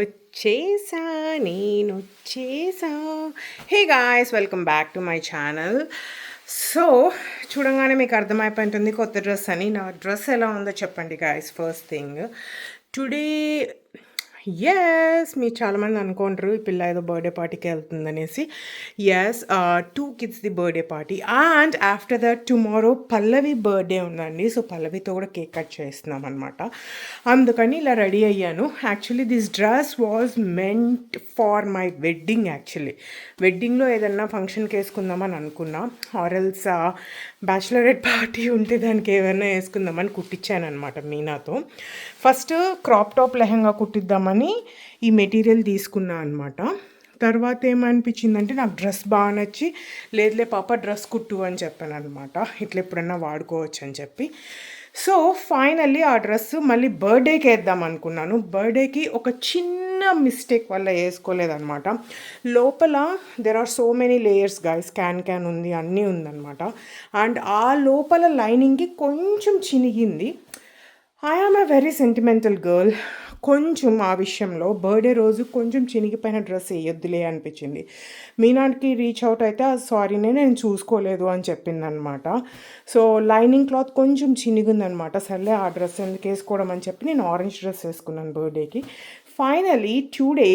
వచ్చేసా నేనొచ్చేసా. Hey guys, welcome back to my channel. So చూడంగానే మీకు అర్థమైపోయింటుంది కొత్త డ్రెస్ అని. నా డ్రెస్ ఎలా ఉందో చెప్పండి గాయ్స్. ఫస్ట్ థింగ్, టుడే మీరు చాలామంది అనుకుంటారు ఈ పిల్ల ఏదో బర్త్డే పార్టీకి వెళ్తుందనేసి. టూ కిడ్స్ది birthday party, and after that tomorrow Pallavi birthday ఉందండి. సో పల్లవితో కూడా కేక్ కట్ చేస్తున్నాం అనమాట. అందుకని ఇలా రెడీ అయ్యాను. Actually this dress was meant for my wedding. Actually వెడ్డింగ్లో ఏదన్నా ఫంక్షన్కి వేసుకుందామని అనుకున్నా, ఆర్ఎల్స్ బ్యాచిలరేట్ పార్టీ ఉంటే దానికి ఏమైనా వేసుకుందామని కుట్టించాను అనమాట మీనాతో. ఫస్ట్ క్రాప్ టాప్ లెహంగా కుట్టిద్దామని ఈ మెటీరియల్ తీసుకున్నా అనమాట. తర్వాత ఏమనిపించిందంటే నాకు డ్రెస్ బాగా నచ్చి, లేదులే పాప డ్రెస్ కుట్టు అని చెప్పాను అనమాట. ఇట్లా ఎప్పుడన్నా వాడుకోవచ్చు అని చెప్పి. సో ఫైనల్లీ ఆ డ్రెస్ మళ్ళీ బర్త్డేకి వేద్దాం అనుకున్నాను. బర్త్డేకి ఒక చిన్న మిస్టేక్ వల్ల వేసుకోలేదన్నమాట. లోపల there are so many layers guys. Can ఉంది, అన్నీ ఉందన్నమాట. అండ్ ఆ లోపల లైనింగ్కి కొంచెం చినిగింది. I am a very sentimental girl. కొంచెం ఆ విషయంలో బర్త్డే రోజు కొంచెం చినిగిపోయిన డ్రెస్ వేయొద్దులే అనిపించింది. మీనాకి రీచ్ అవుట్ అయితే సారీనే నేను చూసుకోలేదు అని చెప్పిందనమాట. సో లైనింగ్ క్లాత్ కొంచెం చినిగిందనమాట. సర్లే ఆ డ్రెస్ ఎందుకు వేసుకోవడం అని చెప్పి నేను ఆరెంజ్ డ్రెస్ వేసుకున్నాను బర్త్డేకి. ఫైనలీ టుడే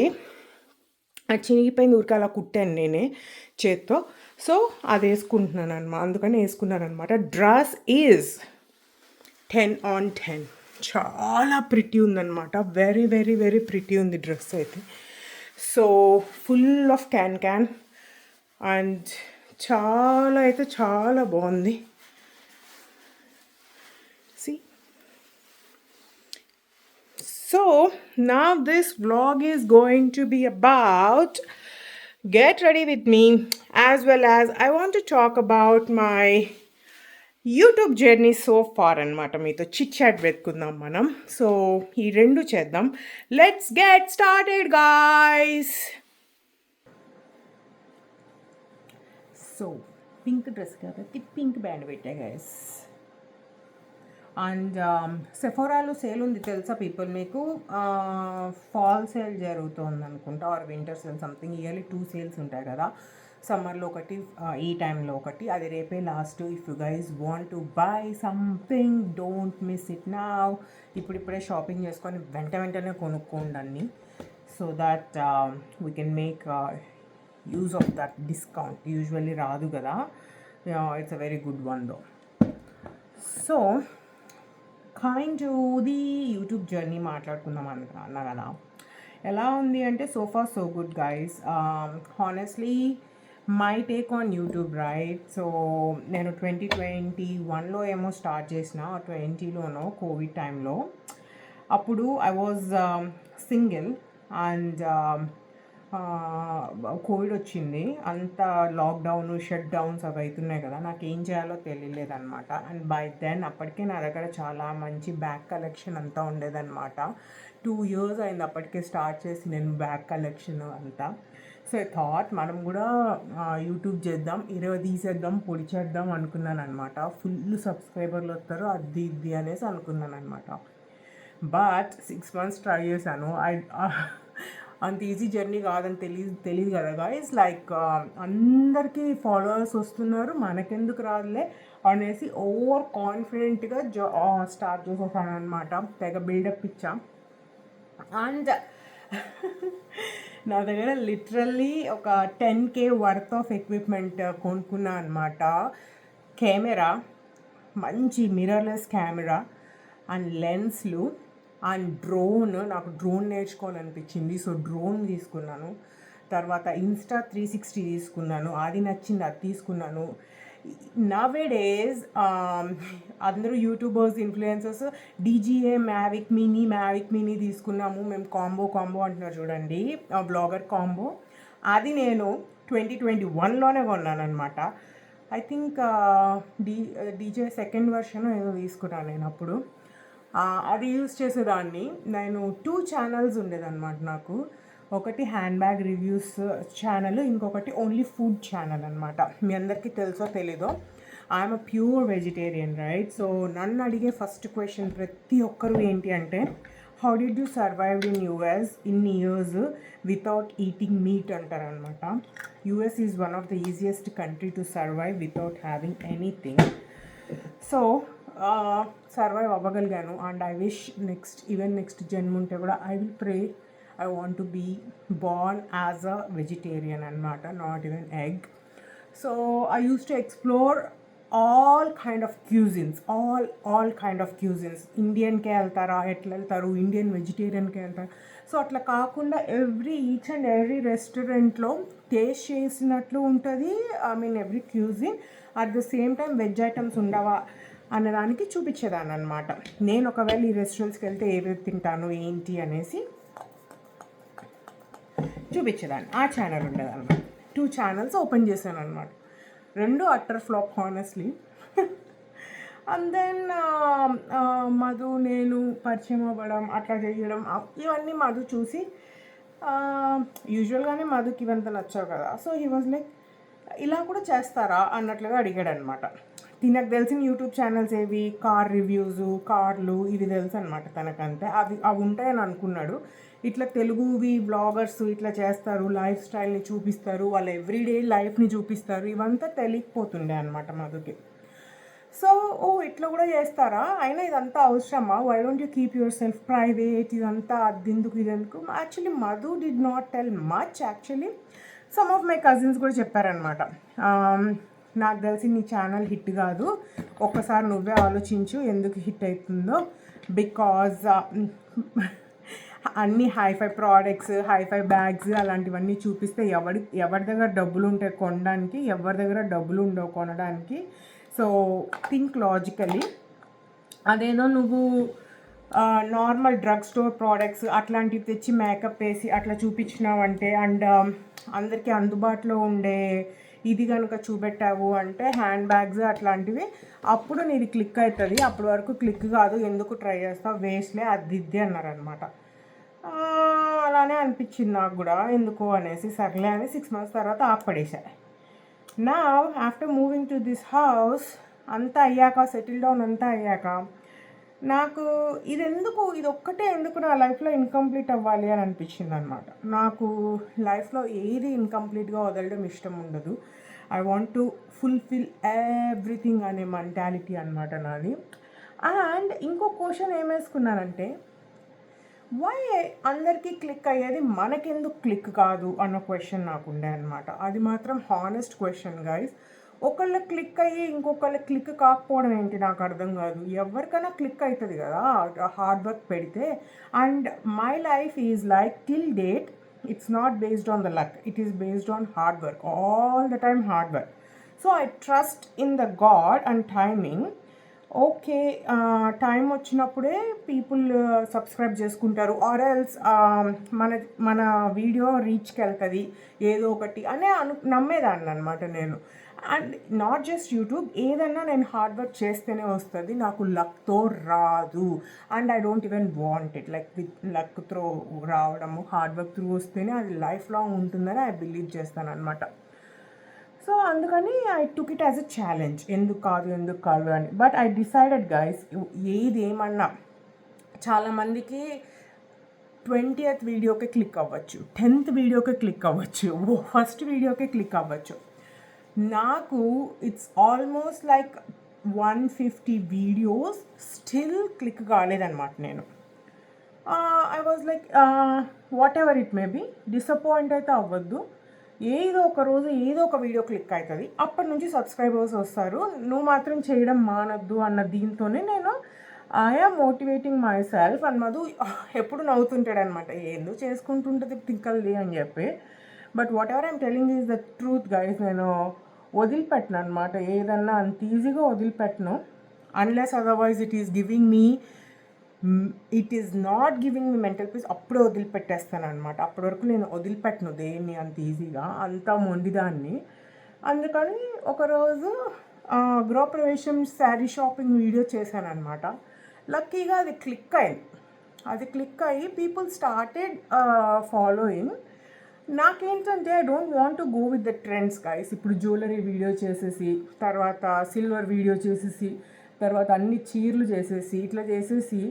అది చినిగిపోయింది, ఊరికే అలా కుట్టాను నేనే చేత్తో. సో అది వేసుకుంటున్నాను అనమాట, అందుకని వేసుకున్నాను అనమాట. Dress is 10/10. చాలా ప్రిటీ ఉందన్నమాట. వెరీ వెరీ వెరీ ప్రిటీ ఉంది డ్రెస్ అయితే. So full of can and చాలా అయితే చాలా బాగుంది. See, so now this vlog is going to be about, get ready with me, as well as I want to talk about my YouTube journey so far అనమాట. మీతో chit chat పెట్టుకుందాం మనం. So ఈ రెండు చేద్దాం. Let's get started guys. So pink dress కాబట్టి pink band పెట్టా guys. And సెఫోరాలో sale ఉంది తెలుసా పీపుల్ మీకు? ఫాల్ సేల్ జరుగుతుంది అనుకుంటా, are winter sale something. Yearly 2 sales ఉంటాయి కదా. సమ్మర్లో ఒకటి, ఈ టైంలో ఒకటి. అది రేపే last. If you guys want to buy something, don't miss it now. ఇప్పుడిప్పుడే షాపింగ్ చేసుకొని వెంటనే కొనుక్కోండి అన్ని, so that we can make use of that discount. Usually రాదు కదా. It's a very good one though. So coming to the YouTube journey మాట్లాడుకుందాం అన్నా కదా. ఎలా ఉంది అంటే so far so good guys. Honestly my take on YouTube right. So నేను 2021లో ఏమో స్టార్ట్ చేసిన, 20లోనో కోవిడ్ టైంలో. అప్పుడు I was single and Covid వచ్చింది. అంత లాక్డౌన్ షట్ డౌన్స్ అవి అవుతున్నాయి కదా. నాకు ఏం చేయాలో తెలియలేదన్నమాట. అండ్ బై దెన్ అప్పటికే నా దగ్గర చాలా మంచి బ్యాగ్ కలెక్షన్ అంతా ఉండేదన్నమాట. 2 years అయింది అప్పటికే స్టార్ట్ చేసి నేను బ్యాగ్ కలెక్షన్ అంతా. సో ఐ థాట్ మనం కూడా యూట్యూబ్ చేద్దాం, తీసేద్దాం, పొడి చేద్దాం అనుకున్నాను అనమాట. ఫుల్ సబ్స్క్రైబర్లు వస్తారు అది ఇది అనేసి అనుకున్నాను అనమాట. బట్ 6 months ట్రై చేశాను. అంత ఈజీ జర్నీ కాదని తెలియదు కదా గాయస్. లైక్ అందరికీ ఫాలోవర్స్ వస్తున్నారు, మనకెందుకు రాదులే అనేసి ఓవర్ కాన్ఫిడెంట్గా స్టార్ట్ చేసేసాను అనమాట. తెగ బిల్డప్ ఇచ్చా. అండ్ నా దగ్గర లిటరల్లీ ఒక 10K వర్త్ ఆఫ్ ఎక్విప్మెంట్ కొనుక్కున్నా అనమాట. కెమెరా, మంచి మిర్రర్లెస్ కెమెరా అండ్ లెన్స్లు అండ్ డ్రోన్. నాకు డ్రోన్ నేర్చుకోవాలనిపించింది, సో డ్రోన్ తీసుకున్నాను. తర్వాత ఇన్స్టా 360 తీసుకున్నాను, అది నచ్చింది, అది తీసుకున్నాను. నవేడేస్ అందరూ YouTubers, influencers DJI Mavic mini తీసుకున్నాము మేము. కాంబో అంటున్నారు చూడండి, బ్లాగర్ కాంబో. అది నేను 2021లోనే కొన్నాను అనమాట. I think DJI second version ఏదో తీసుకున్నాను నేను అప్పుడు. అది యూజ్ చేసేదాన్ని. నేను 2 ఛానల్స్ ఉండేదన్నమాట నాకు. ఒకటి హ్యాండ్ బ్యాగ్ రివ్యూస్ ఛానల్, ఇంకొకటి ఓన్లీ ఫుడ్ ఛానల్ అనమాట. మీ అందరికీ తెలుసో తెలీదో, I'm a pure vegetarian right. So నన్ను అడిగే ఫస్ట్ క్వశ్చన్ ప్రతి ఒక్కరు ఏంటి అంటే, how did you survive in US in years without eating meat అంటారనమాట. US is one of the easiest country to survive without having anything. So survive అవ్వగలిగాను. And I wish next జన్మ ఉంటే కూడా I will pray I want to be born as a vegetarian అనమాట, not even egg. So I used to explore all kind of cuisines, all kind of cuisines. ఇండియన్కే వెళ్తారా, ఎట్లా వెళ్తారు, Indian వెజిటేరియన్కే వెళ్తారు. So అట్లా కాకుండా ఈచ్ అండ్ ఎవ్రీ రెస్టారెంట్లో taste చేసినట్లు ఉంటుంది. I mean every cuisine. At the same time veg items ఉండవా అన్నదానికి చూపించేదాన్ని అనమాట. నేను ఒకవేళ ఈ రెస్టారెంట్స్కి వెళ్తే ఏవేవి తింటాను ఏంటి అనేసి చూపించేదాన్ని. ఆ ఛానల్ ఉండేదన్నమాట. 2 ఛానల్స్ ఓపెన్ చేశాను అనమాట. 2 utter flop honestly. And then Madhu నేను పరిచయం అవ్వడం, అట్లా చేయడం, ఇవన్నీ మధు చూసి యూజువల్గానే మధుకి ఇవంతా నచ్చావు కదా. సో హీ వాజ్ లైక్ ఇలా కూడా చేస్తారా అన్నట్లుగా అడిగాడు అనమాట. తినకు తెలిసిన యూట్యూబ్ ఛానల్స్ ఏవి, కార్ రివ్యూస్, కార్లు, ఇవి తెలుసు అనమాట తనకంతే. అవి ఉంటాయని అనుకున్నాడు. ఇట్లా తెలుగువి బ్లాగర్స్ ఇట్లా చేస్తారు, లైఫ్ స్టైల్ని చూపిస్తారు, వాళ్ళ ఎవ్రీడే లైఫ్ని చూపిస్తారు, ఇవంతా తెలియకపోతుండే అనమాట మధుకి. సో ఇట్లా కూడా చేస్తారా, అయినా ఇదంతా అవసరమా, why don't you keep yourself private, ఇదంతా అద్దెందుకు ఇదెందుకు. Actually Madhu did not tell much. Actually some of my cousins కూడా చెప్పారనమాట, నాకు తెలిసి నీ ఛానల్ హిట్ కాదు, ఒక్కసారి నువ్వే ఆలోచించు ఎందుకు హిట్ అవుతుందో. బికాజ్ అన్ని హైఫై ప్రోడక్ట్స్, హైఫై బ్యాగ్స్ అలాంటివన్నీ చూపిస్తే ఎవరి దగ్గర డబ్బులు ఉంటాయి కొనడానికి, ఎవరి దగ్గర డబ్బులు ఉండవు కొనడానికి. So think logically. అదేదో నువ్వు నార్మల్ డ్రగ్ స్టోర్ ప్రోడక్ట్స్ అట్లాంటివి తెచ్చి మేకప్ వేసి అట్లా చూపించినావంటే, అండ్ అందరికీ అందుబాటులో ఉండే ఇది కనుక చూపెట్టావు అంటే, హ్యాండ్ బ్యాగ్స్ అట్లాంటివి, అప్పుడు నీది క్లిక్ అవుతుంది. అప్పటి వరకు క్లిక్ కాదు, ఎందుకు ట్రై చేస్తావు, వేస్ట్లే అది అన్నారనమాట. అలానే అనిపించింది నాకు కూడా ఎందుకో అనేసి, సర్లే అని 6 months తర్వాత ఆపడేసా. నా after moving to this house అంతా అయ్యాక, సెటిల్ డౌన్ అంతా అయ్యాక, నాకు ఇది ఒక్కటే ఎందుకు నా లైఫ్లో ఇన్కంప్లీట్ అవ్వాలి అని అనిపించింది అనమాట. నాకు లైఫ్లో ఏది ఇన్కంప్లీట్గా వదలడం ఇష్టం ఉండదు. I want to fulfil everything అనే మెంటాలిటీ అనమాట నాది. అండ్ ఇంకో క్వశ్చన్ ఏమేసుకున్నానంటే, వై అందరికీ క్లిక్ అయ్యేది మనకెందుకు క్లిక్ కాదు అన్న క్వశ్చన్ నాకు ఉండే అనమాట. అది మాత్రం హానెస్ట్ క్వశ్చన్ గైస్. ఒకళ్ళ క్లిక్ అయ్యి ఇంకొకళ్ళ క్లిక్ కాకపోవడం ఏంటి నాకు అర్థం కాదు. ఎవరికైనా క్లిక్ అవుతుంది కదా హార్డ్ వర్క్ పెడితే. And my life is like till date it's not based on the luck, it is based on hard work, all the time hard work. So I trust in the God and timing. Okay, time వచ్చినప్పుడే people subscribe చేసుకుంటారు, or else మన video రీచ్కి వెళ్తుంది ఏదో ఒకటి అనే నమ్మేదాన్ని అనమాట నేను. And not just YouTube, ఏదన్నా నేను హార్డ్ వర్క్ చేస్తేనే వస్తుంది, నాకు లక్తో రాదు. And I don't even want it, like with luck through రావడము, హార్డ్ వర్క్ త్రూ వస్తేనే అది లైఫ్ లాంగ్ ఉంటుందని ఐ బిలీవ్ చేస్తాను అనమాట. సో అందుకని I took it as a challenge, ఎందుకు కాదు అని. బట్ ఐ డిసైడెడ్ గైస్, ఏది ఏమన్నా చాలామందికి 20th వీడియోకే క్లిక్ అవ్వచ్చు, 10th వీడియోకే క్లిక్ అవ్వచ్చు, ఫస్ట్ వీడియోకే క్లిక్ అవ్వచ్చు. నాకు it's almost like 150 videos still click కాలేదన్నమాట. నేను I was like whatever it may be, disappoint అయితే అవ్వద్దు, ఏదో ఒక రోజు ఏదో ఒక వీడియో క్లిక్ అవుతుంది, అప్పటి నుంచి సబ్స్క్రైబర్స్ వస్తారు, నువ్వు మాత్రం చేయడం మానద్దు అన్న దీంతోనే నేను I am motivating my self. And Madhu ఎప్పుడు నవ్వుతుంటాడు అనమాట, ఎందుకు చేసుకుంటుంటుంది తిక్కల్ది అని చెప్పి. But what ever I'm telling is the truth guys. నేను వదిలిపెట్టను అనమాట, ఏదన్నా అంత ఈజీగా వదిలిపెట్టను, unless otherwise it is not giving me mental peace. అప్పుడే వదిలిపెట్టేస్తాను అనమాట. అప్పటి వరకు నేను వదిలిపెట్టను దేన్ని అంత ఈజీగా, అంతా మొండిదాన్ని. అందుకని ఒకరోజు గృహప్రవేశం శారీ షాపింగ్ వీడియో చేశాను అనమాట. లక్కీగా అది క్లిక్ అయ్యి పీపుల్ స్టార్టెడ్ ఫాలోయింగ్. నాకేంటంటే I don't want to go with the trends guys. ఇప్పుడు జ్యువెలరీ వీడియో చేసేసి, తర్వాత సిల్వర్ వీడియో చేసేసి, తర్వాత అన్ని చీరలు చేసేసి ఇట్లా చేసేసి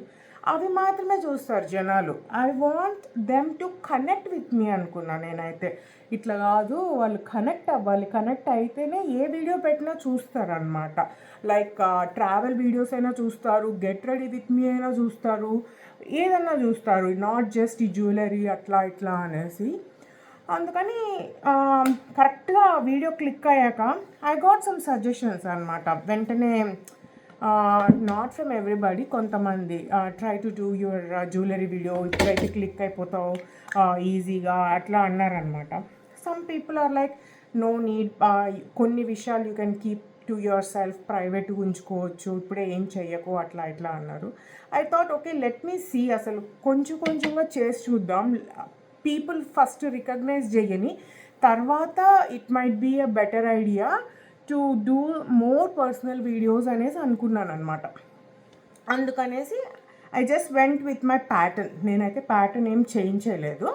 అవి మాత్రమే చూస్తారు జనాలు. I want them to connect with me అనుకున్నా నేనైతే. ఇట్లా కాదు, వాళ్ళు కనెక్ట్ అవ్వాలి, కనెక్ట్ అయితేనే ఏ వీడియో పెట్టినా చూస్తారనమాట. లైక్ ట్రావెల్ వీడియోస్ అయినా చూస్తారు, గెట్ రెడీ విత్ మీ అయినా చూస్తారు, ఏదన్నా చూస్తారు, నాట్ జస్ట్ ఈ జ్యువెలరీ అట్లా ఇట్లా అనేసి. అందుకని కరెక్ట్గా వీడియో క్లిక్ అయ్యాక ఐ గాట్ సమ్ సజెషన్స్ అనమాట వెంటనే. నాట్ ఫ్రమ్ ఎవ్రీబడి, కొంతమంది try to do your jewellery video, ఇప్పుడైతే క్లిక్ అయిపోతావు ఈజీగా అట్లా అన్నారనమాట. Some people are like no need, కొన్ని విషయాలు you can keep to yourself, ప్రైవేట్గా ఉంచుకోవచ్చు, ఇప్పుడే ఏం చెయ్యకు అట్లా ఇట్లా అన్నారు. I thought okay let me see, అసలు కొంచెం కొంచెంగా చేసి చూద్దాం. పీపుల్ ఫస్ట్ రికగ్నైజ్ చేయని తర్వాత it might be a better idea to do more personal videos అనేసి అనుకున్నాను అనమాట. అందుకనేసి I just went with my pattern. నేనైతే ప్యాటర్న్ ఏం చేంజ్ చేయలేదు.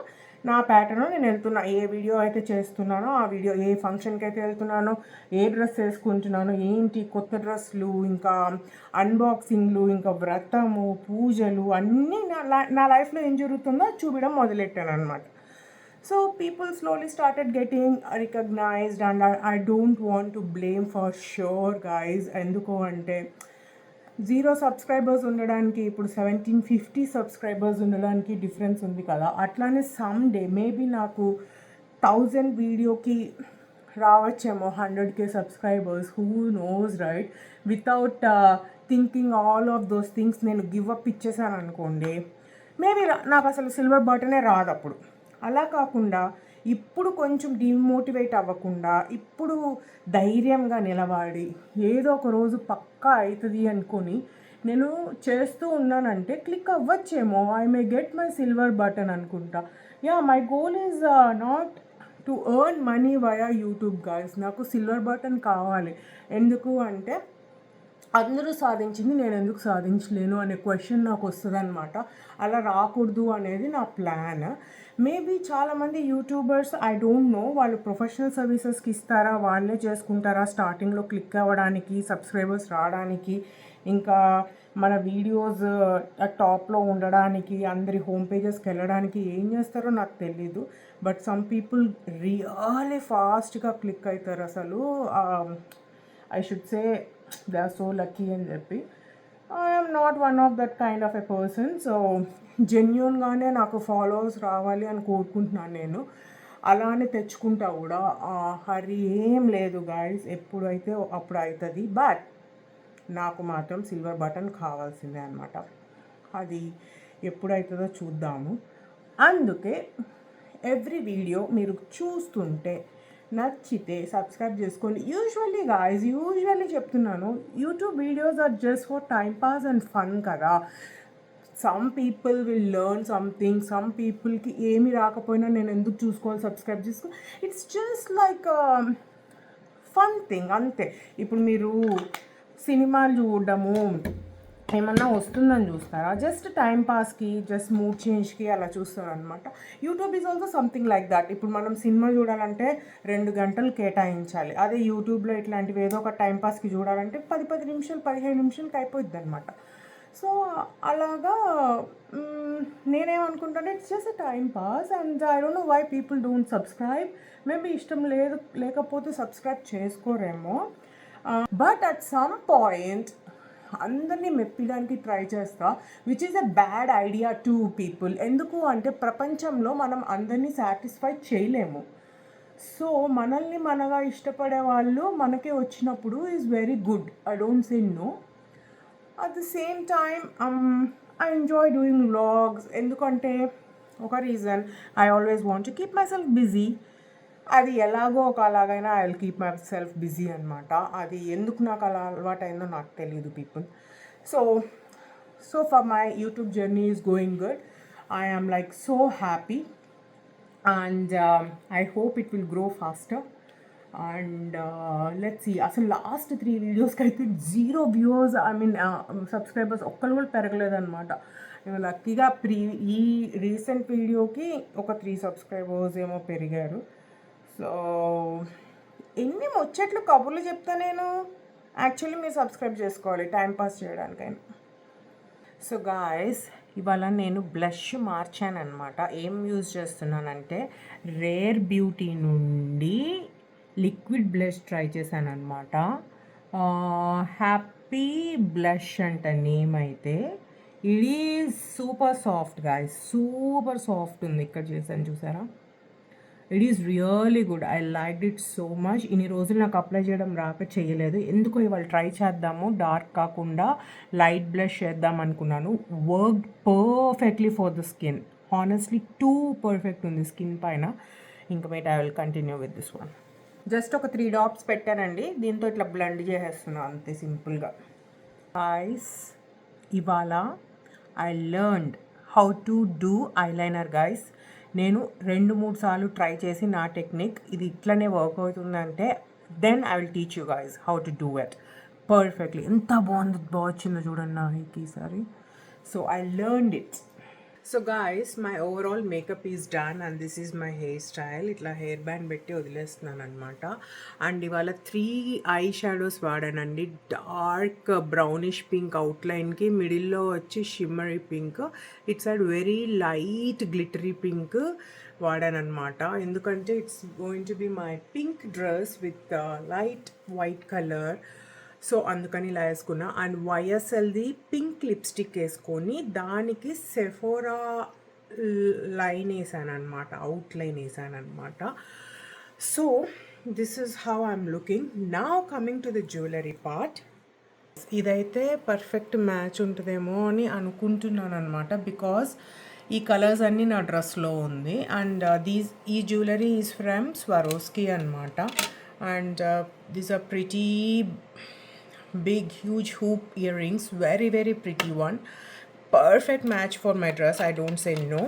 నా ప్యాటర్న్ నేను వెళ్తున్నా, ఏ వీడియో అయితే చేస్తున్నానో ఆ వీడియో, ఏ ఫంక్షన్కి అయితే వెళ్తున్నానో, ఏ డ్రెస్ వేసుకుంటున్నానో, ఏంటి కొత్త డ్రెస్లు, ఇంకా అన్బాక్సింగ్లు, ఇంకా వ్రతము, పూజలు అన్నీ నా లైఫ్లో ఏం జరుగుతుందో చూపించడం మొదలెట్టాను అనమాట. So people slowly started getting recognized, and I don't want to blame for sure guys. ఎందుకు అంటే 0 సబ్స్క్రైబర్స్ ఉండడానికి ఇప్పుడు 1750 సబ్స్క్రైబర్స్ ఉండడానికి డిఫరెన్స్ ఉంది కదా. అట్లానే సమ్ డే మేబీ నాకు 1000 వీడియోకి రావచ్చేమో 100K subscribers, who knows right. Without thinking all of those things నేను గివ్ అప్ ఇచ్చేసాను అనుకోండి, మేబీ నాకు అసలు సిల్వర్ బటనే రాదు అప్పుడు. అలా కాకుండా ఇప్పుడు కొంచెం డిమోటివేట్ అవ్వకుండా, ఇప్పుడు ధైర్యంగా నిలబడి ఏదో ఒక రోజు పక్కా అవుతుంది అనుకొని నేను చేస్తూ ఉన్నానంటే క్లిక్ అవ్వచ్చేమో, I may get my silver button అనుకుంటా. Yeah, my goal is not to earn money via YouTube guys. నాకు సిల్వర్ బటన్ కావాలి. ఎందుకు అంటే అందరూ సాధించింది నేను ఎందుకు సాధించలేను అనే క్వశ్చన్ నాకు వస్తుంది అనమాట. అలా రాకూడదు అనేది నా ప్లాన్. మేబీ చాలామంది యూట్యూబర్స్ ఐ డోంట్ నో, వాళ్ళు ప్రొఫెషనల్ సర్వీసెస్కి ఇస్తారా, వాళ్ళే చేసుకుంటారా స్టార్టింగ్లో క్లిక్ అవ్వడానికి, సబ్స్క్రైబర్స్ రావడానికి, ఇంకా మన వీడియోస్ టాప్లో ఉండడానికి, అందరి హోమ్ పేజెస్కి వెళ్ళడానికి ఏం చేస్తారో నాకు తెలీదు. బట్ సమ్ పీపుల్ రియల్లీ ఫాస్ట్గా క్లిక్ అవుతారు అసలు. I should say they are so lucky అని చెప్పి. I'm not one of that kind of a person. So జెన్యూన్గానే నాకు ఫాలోవర్స్ రావాలి అని కోరుకుంటున్నాను నేను. అలానే తెచ్చుకుంటా కూడా. హరి ఏం లేదు గాయస్, ఎప్పుడైతే అప్పుడు అవుతుంది. బట్ నాకు మాత్రం సిల్వర్ బటన్ కావాల్సిందే అనమాట. అది ఎప్పుడవుతుందో చూద్దాము. అందుకే ఎవ్రీ వీడియో మీరు చూస్తుంటే నచ్చితే సబ్స్క్రైబ్ చేసుకోండి. యూజువల్లీ చెప్తున్నాను, YouTube videos are just for time pass and fun కదా. Some people will learn something. Some పీపుల్కి ఏమి రాకపోయినా నేను ఎందుకు చూసుకోవాలి, సబ్స్క్రైబ్ చేసుకో, it's just like fun thing అంతే. ఇప్పుడు మీరు సినిమాలు చూడడము ఏమన్నా వస్తుందని చూస్తారా, జస్ట్ టైం పాస్కి, జస్ట్ మూడ్ చేంజ్కి అలా చూస్తారు అనమాట. YouTube is also something like that. ఇప్పుడు మనం సినిమా చూడాలంటే 2 గంటలు కేటాయించాలి. అదే యూట్యూబ్లో ఇట్లాంటివి ఏదో ఒక టైం పాస్కి చూడాలంటే 10 నిమిషాలు 15 నిమిషాలకి అయిపోద్ది అనమాట. సో అలాగా నేనేమనుకుంటాను, it's just time pass and I don't know why people don't subscribe. Maybe ఇష్టం లేకపోతే సబ్స్క్రైబ్ చేసుకోరేమో. బట్ అట్ సమ్ పాయింట్ అందరినీ మెప్పడానికి ట్రై చేస్తా, which is a bad idea to people. ఎందుకు అంటే ప్రపంచంలో మనం అందరినీ సాటిస్ఫై చేయలేము. సో మనల్ని మనగా ఇష్టపడే వాళ్ళు మనకే వచ్చినప్పుడు is very good. I don't say no. At the same time I enjoy doing vlogs. ఎందుకంటే ఒక reason, I always want to keep myself busy. అది ఎలాగో ఒక అలాగైనా I will keep myself busy అనమాట. అది ఎందుకు నాకు అలా అలవాటైందో నాకు తెలియదు people. So for my YouTube journey is going good. I am like so happy and I hope it will grow faster. And let's see. అసలు లాస్ట్ 3 వీడియోస్కి అయితే 0 వ్యూవర్స్, ఐ మీన్ సబ్స్క్రైబర్స్ ఒక్కరు కూడా పెరగలేదన్నమాట. లక్కీగా ఈ రీసెంట్ వీడియోకి ఒక 3 సబ్స్క్రైబర్స్ ఏమో పెరిగారు. సో ఎన్ని ముచ్చట్లు కబుర్లు చెప్తా నేను. యాక్చువల్లీ మీరు సబ్స్క్రైబ్ చేసుకోవాలి టైం పాస్ చేయడానికైనా. సో గాయస్, ఇవాళ నేను బ్లష్ మార్చాను అనమాట. ఏం యూజ్ చేస్తున్నానంటే రేర్ బ్యూటీ నుండి లిక్విడ్ బ్లష్ ట్రై చేశాను అనమాట. హ్యాపీ బ్లష్ అంట నేమ్ అయితే. It is super soft guys, super soft ఉంది. ఇక్కడ చేశాను చూసారా, it is really good. I like it so much. ఇన్ని రోజులు నాకు అప్లై చేయడం రాక చేయలేదు, ఎందుకో ఇవాళ ట్రై చేద్దాము, డార్క్ కాకుండా లైట్ బ్లష్ చేద్దాం అనుకున్నాను. Work perfectly for the skin, honestly too perfect ఉంది స్కిన్ పైన. ఇంకా matte I will continue with this one. Just ఒక 3 డాట్స్ పెట్టానండి, దీంతో ఇట్లా బ్లెండ్ చేసేస్తున్నాను అంతే సింపుల్గా. ఐస్ ఇవాళ I learned how to do eyeliner guys. నేను 2-3 సార్లు ట్రై చేసి నా టెక్నిక్ ఇది ఇట్లనే వర్క్ అవుతుందంటే then I will teach you guys how to do it perfectly. ఎంత బాగుంది, బాగా వచ్చిందో చూడండి నా హెయిర్కి ఈసారి. So I learned it. So guys, my overall makeup is done and this is my hair style. ఇట్లా హెయిర్ బ్యాండ్ పెట్టి వదిలేస్తున్నాను అనమాట. అండ్ ఇవాళ 3 ఐ షాడోస్ వాడానండి. డార్క్ బ్రౌనిష్ పింక్ అవుట్లైన్కి, మిడిల్లో వచ్చి shimmery pink, it side very light glittery pink వాడానమాట. ఎందుకంటే it's going to be my pink dress with light white colour. So అందుకని ఇలా వేసుకున్నా. అండ్ వైఎస్ఎల్ది పింక్ లిప్స్టిక్ వేసుకొని దానికి సెఫోరా లైన్ వేసాను అనమాట, అవుట్లైన్ వేసాను అనమాట. So this is how I'm looking now. Coming to the jewellery part. ఇదైతే పర్ఫెక్ట్ మ్యాచ్ ఉంటుందేమో అని అనుకుంటున్నాను అనమాట, బికాజ్ ఈ కలర్స్ అన్నీ నా డ్రెస్లో ఉంది. అండ్ ఈ జ్యువెలరీ ఈజ్ ఫ్రమ్ స్వరోస్కి అనమాట. And these are pretty big huge hoop earrings, very pretty one, perfect match for my dress, I don't say no.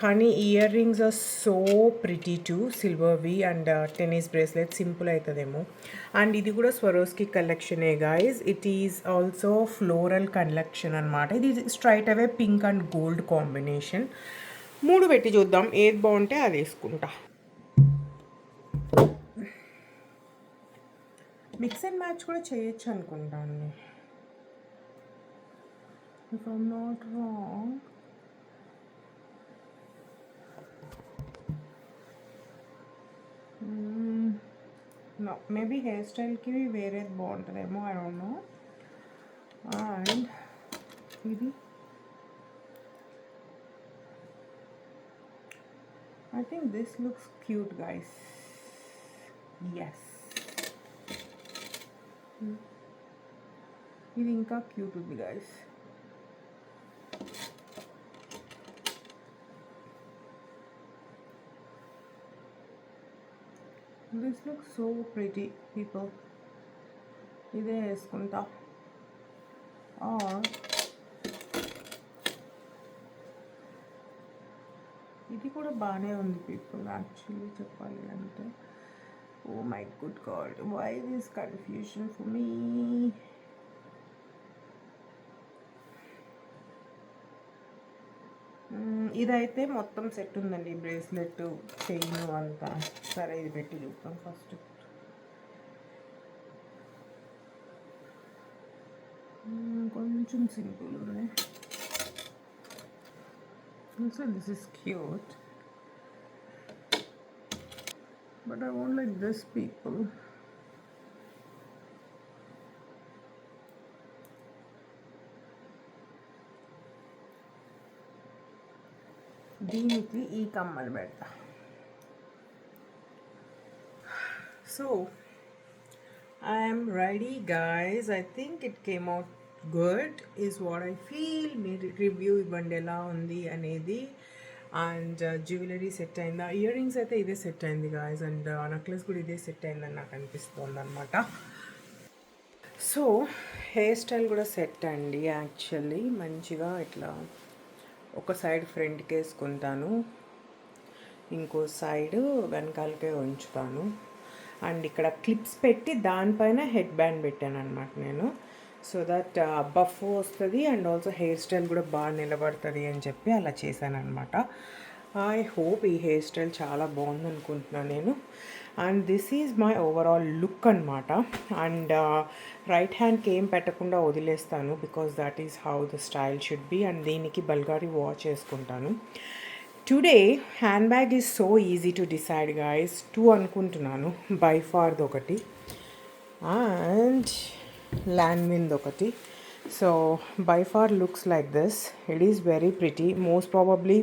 కానీ ear rings are so pretty to సిల్వర్వి. And tennis bracelet simple అవుతుందేమో. And ఇది కూడా Swarovski కలెక్షనే guys. It is also floral collection అనమాట. ఇది straight away pink and gold combination. 3 పెట్టి చూద్దాం, ఏది బాగుంటే అది వేసుకుంటా. మిక్స్ అండ్ మ్యాచ్ కూడా చేయొచ్చు అనుకుంటాను, if I'm not wrong. No, maybe hair స్టైల్కి వేరేది బాగుంటుందేమో, ఐ డోంట్ నో. అండ్ ఇది I think this looks cute guys. Yes, ఇది ఇంకా క్యూట్ ఉంది guys. This look so pretty people. ఇదే వేసుకుంటా. ఇది కూడా బాగానే ఉంది పీపుల్, యాక్చువల్లీ చెప్పాలి అంటే. Oh my good God, why this confusion for me? ఇదైతే మొత్తం సెట్ ఉందండి, బ్రేస్లెట్, చైన్ అంతా. సరే ఇది పెట్టి చూద్దాం ఫస్ట్. కొంచెం సింపుల్ ఉంది. So this is cute, but I won't like this people. దీనికి ఈ కమ్మలు పెడతా. So I'm ready guys. I think it came out good is what I feel. మీరు రివ్యూ ఇవ్వండి ఎలా ఉంది అనేది. అండ్ జ్యువెలరీ సెట్ అయిందా, ఇయర్ రింగ్స్ అయితే ఇదే సెట్ అయింది గాయస్. అండ్ నెక్లెస్ కూడా ఇదే సెట్ అయిందని నాకు అనిపిస్తుంది అనమాట. సో హెయిర్ స్టైల్ కూడా సెట్ అండి యాక్చువల్లీ. మంచిగా ఇట్లా ఒక సైడ్ ఫ్రంట్కి వేసుకుంటాను, ఇంకో సైడ్ వెనకాలకే ఉంచుతాను. అండ్ ఇక్కడ క్లిప్స్ పెట్టి దానిపైన హెడ్ బ్యాండ్ పెట్టాను అనమాట నేను. సో దట్ బఫ్ వస్తుంది అండ్ ఆల్సో హెయిర్ స్టైల్ కూడా బాగా నిలబడుతుంది అని చెప్పి అలా చేశాను అనమాట. ఐ హోప్ ఈ హెయిర్ స్టైల్ చాలా బాగుంది అనుకుంటున్నాను నేను. And this is my overall look అనమాట. అండ్ రైట్ హ్యాండ్కి ఏం పెట్టకుండా వదిలేస్తాను because that is how the style should be. And దీనికి బల్గారీ వాచ్ వేసుకుంటాను. Today hand bag is so easy to decide guys. 2 అనుకుంటున్నాను, బై ఫార్ది ఒకటి అండ్ ల్యాండ్మిన్ది ఒకటి. So by far looks like this. It is very pretty. Most probably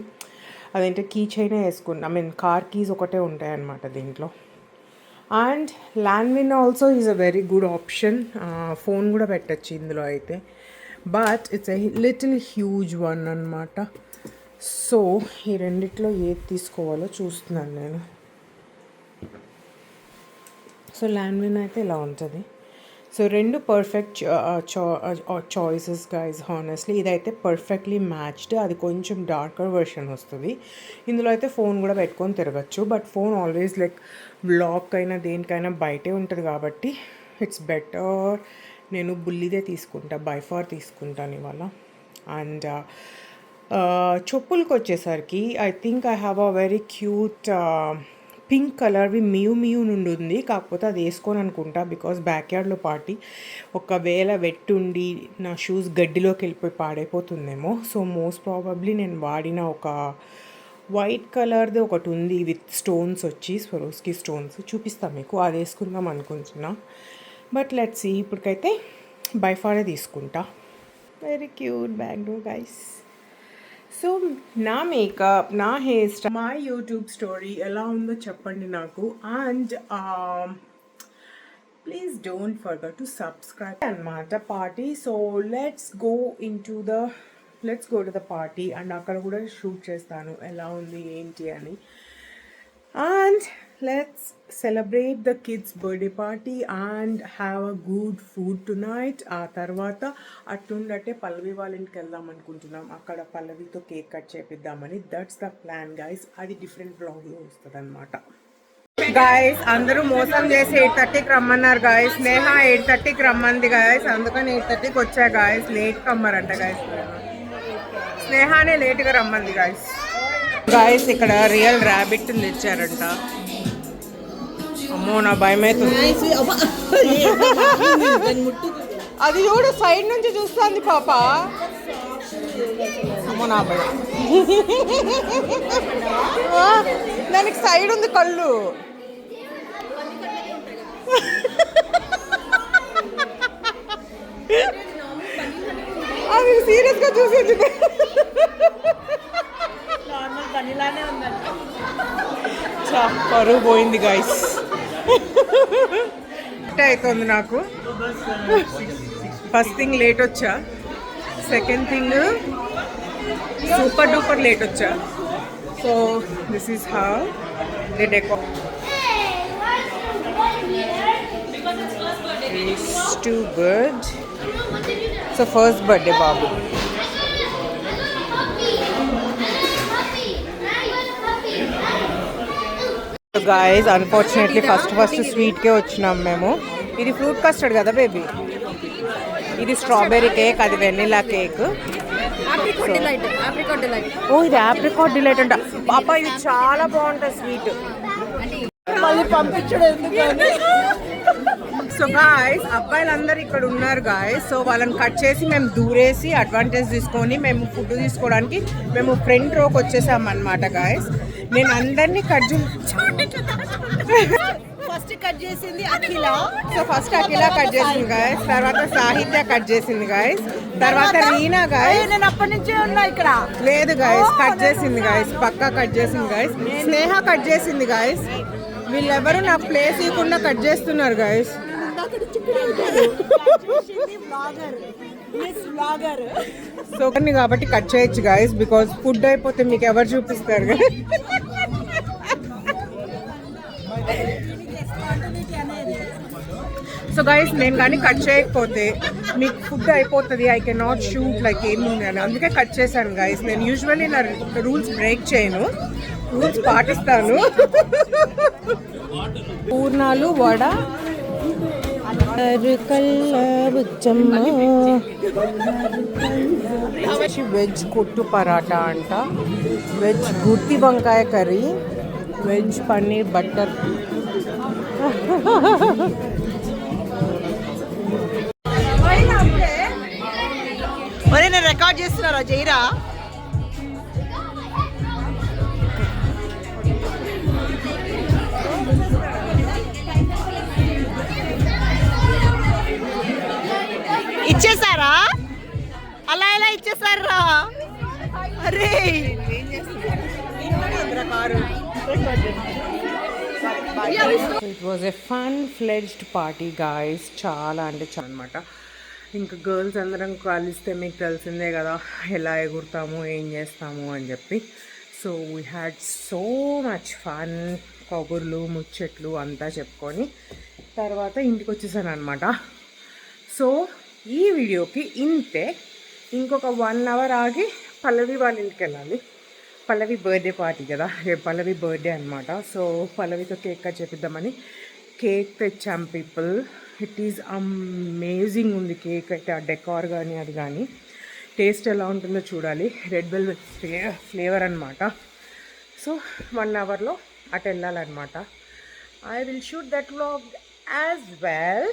అదేంటే key చైనే వేసుకున్నా, car keys ఒకటే ఉంటాయన్నమాట దీంట్లో. And landmine also is a very good option. Phone కూడా పెట్టచ్చు ఇందులో అయితే, but it's a little huge one అనమాట. సో ఈ రెండిట్లో ఏది తీసుకోవాలో చూస్తున్నాను నేను. సో ల్యాండ్మిన్ అయితే ఇలా ఉంటుంది. So 2 perfect choices guys honestly. ఇదైతే పర్ఫెక్ట్లీ మ్యాచ్డ్. అది కొంచెం డార్కర్ వెర్షన్ వస్తుంది. ఇందులో అయితే ఫోన్ కూడా పెట్టుకొని తిరగచ్చు, but phone always like vlog అయినా దేనికైనా బయటే ఉంటుంది కాబట్టి ఇట్స్ బెటర్. నేను బుల్లిదే తీసుకుంటా, బై ఫార్ తీసుకుంటాను ఇవాళ. అండ్ చెప్పులకి వచ్చేసరికి I think I have a very cute pink కలర్వి మియూ నుండి ఉంది. కాకపోతే అది వేసుకొని అనుకుంటా బికాస్ బ్యాక్ యార్డ్లో పార్టీ. ఒకవేళ వెట్టుండి నా షూస్ గడ్డిలోకి వెళ్ళిపోయి పాడైపోతుందేమో. సో మోస్ట్ ప్రాబబ్లీ నేను వాడిన ఒక వైట్ కలర్ది ఒకటి ఉంది విత్ స్టోన్స్ వచ్చి, స్వరోస్కి స్టోన్స్ చూపిస్తాను మీకు. అది వేసుకుందాం అనుకుంటున్నా. But let's see. ఇప్పటికైతే బై ఫారే తీసుకుంటా. Very cute bag guys. So నా మేకప్, నా హెయిర్ స్టైల్, మా యూట్యూబ్ స్టోరీ ఎలా ఉందో చెప్పండి నాకు. And please don't forget to subscribe అనమాట party. So let's go to the party. And అక్కడ కూడా షూట్ చేస్తాను ఎలా ఉంది ఏంటి అని. And let's celebrate the kids birthday party and have a good food tonight. ఆ తర్వాత అట్టుండటే పల్లవి వాళ్ళ ఇంటికి వెళ్దాం అనుకుంటున్నాం. అక్కడ పల్లవితో కేక్ కట్ చేపిద్దామని. That's the plan guys. అది డిఫరెంట్ బ్లాగ్లో వస్తుంది అనమాట. గాయస్ అందరూ మోసం చేసి 8:30కి రమ్మన్నారు గాయస్. స్నేహ 8:30కి రమ్మంది గాయస్, అందుకని 8:30కి వచ్చా గాయస్. లేట్కి రమ్మారంట గాయస్. స్నేహానే లేట్గా రమ్మంది గాయస్. గాయస్ ఇక్కడ రియల్ ర్యాబిట్ తెచ్చారంట. అమ్మో నా భయం అవుతుంది. అది చూడు సైడ్ నుంచి చూస్తుంది పాప. అమ్మో నా భయం. దానికి సైడ్ ఉంది కళ్ళు. అది సీరియస్గా చూసేది. పరువు పోయింది గాయస్. అవుతుంది నాకు. ఫస్ట్ థింగ్ లేట్ వచ్చా, second thing super duper late వచ్చా. So this is how they deco. It's too good. So first birthday బాబు. గాయస్ అన్ఫార్చునేట్లీ ఫస్ట్ స్వీట్కే వచ్చినాం మేము. ఇది ఫ్రూట్ కస్టర్డ్ కదా బేబీ. ఇది స్ట్రాబెర్రీ కేక్, అది వెనిలా కేక్. ఓ ఇది ఆప్రికాట్ డిలైట్ అంట పాప. ఇది చాలా బాగుంటుంది స్వీట్. సో గాయస్ అబ్బాయిలందరూ ఇక్కడ ఉన్నారు గాయస్. సో వాళ్ళని కట్ చేసి మేము దూరేసి అడ్వాంటేజ్ తీసుకొని మేము ఫుడ్ తీసుకోవడానికి మేము ఫ్రంట్ రోకి వచ్చేసాం అనమాట గాయస్. నేను అందరినీ కట్ చేసింది అఖిల. సో ఫస్ట్ అఖిల కట్ చేసింది గాయస్, తర్వాత సాహిత్య కట్ చేసింది గాయస్, తర్వాత రీనా గాయస్. నేను అప్పటి నుంచే ఉన్నా ఇక్కడ. లేదు గాయస్ కట్ చేసింది గాయస్, పక్కా కట్ చేసింది గాయస్. స్నేహ కట్ చేసింది గాయస్. వీళ్ళెవరు నా ప్లేస్ ఇవ్వకుండా కట్ చేస్తున్నారు గాయస్. సో కాబట్టి కట్ చేయొచ్చు గాయస్, బికాస్ ఫుడ్ అయిపోతే మీకు ఎవరు చూపిస్తారు కదా. సో గైస్ నేను కానీ కట్ చేయకపోతే మీకు ఫుడ్ అయిపోతుంది, I can not shoot like ఏముంది అని, అందుకే కట్ చేశాను గైస్. నేను యూజువల్లీ నా రూల్స్ బ్రేక్ చేయను, రూల్స్ పాటిస్తాను. పూర్ణాలు వడ వెజ్ కొట్టు పరాటా అంట, వెజ్ గుత్తి వంకాయ కర్రీ, వెజ్ పన్నీర్ బటర్ ఒరే నేను రికార్డ్ చేస్తున్నారా జైరా ఇచ్చేసారా అలా ఎలా ఇచ్చేసారా అరే it was a fun fledged party guys. చాలా అంటే చాలా అనమాట. ఇంకా గర్ల్స్ అందరం కలిస్తే మీకు తెలిసిందే కదా ఎలా ఎగురుతాము ఏం చేస్తాము అని చెప్పి. So we had so much fun. కబుర్లు ముచ్చట్లు అంతా చెప్పుకొని తర్వాత ఇంటికి వచ్చేసాను అనమాట. సో ఈ వీడియోకి ఇంతే. ఇంకొక 1 hour ఆగి పల్లవి వాళ్ళ ఇంటికి వెళ్ళాలి. పల్లవి బర్త్డే పార్టీ కదా, రేపు పల్లవి బర్త్డే అనమాట. సో పల్లవితో కేక్ కట్ చేపిద్దామని కేక్ తెచ్చాం పీపుల్. ఇట్ ఈజ్ అమేజింగ్ ఉంది కేక్ అయితే. ఆ డెకార్ కానీ అది కానీ టేస్ట్ ఎలా ఉంటుందో చూడాలి. రెడ్ వెల్వెట్ ఫ్లేవర్ అనమాట. సో 1 hourలో అటు వెళ్ళాలన్నమాట. I will shoot that vlog as well.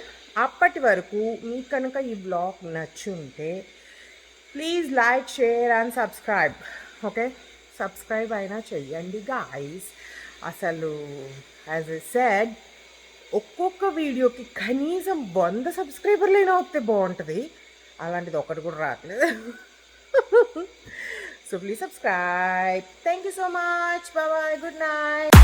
అప్పటి వరకు మీకు కనుక ఈ బ్లాగ్ నచ్చుంటే please like, share and subscribe. Okay, subscribe అయినా చెయ్యండి గాయ్స్. అసలు యాజ్ ఎ సెడ్ ఒక్కొక్క వీడియోకి కనీసం 100 సబ్స్క్రైబర్లైనా వస్తే బాగుంటుంది. అలాంటిది ఒకటి కూడా రావట్లేదు. So please subscribe. Thank you so much. Bye bye. Good night.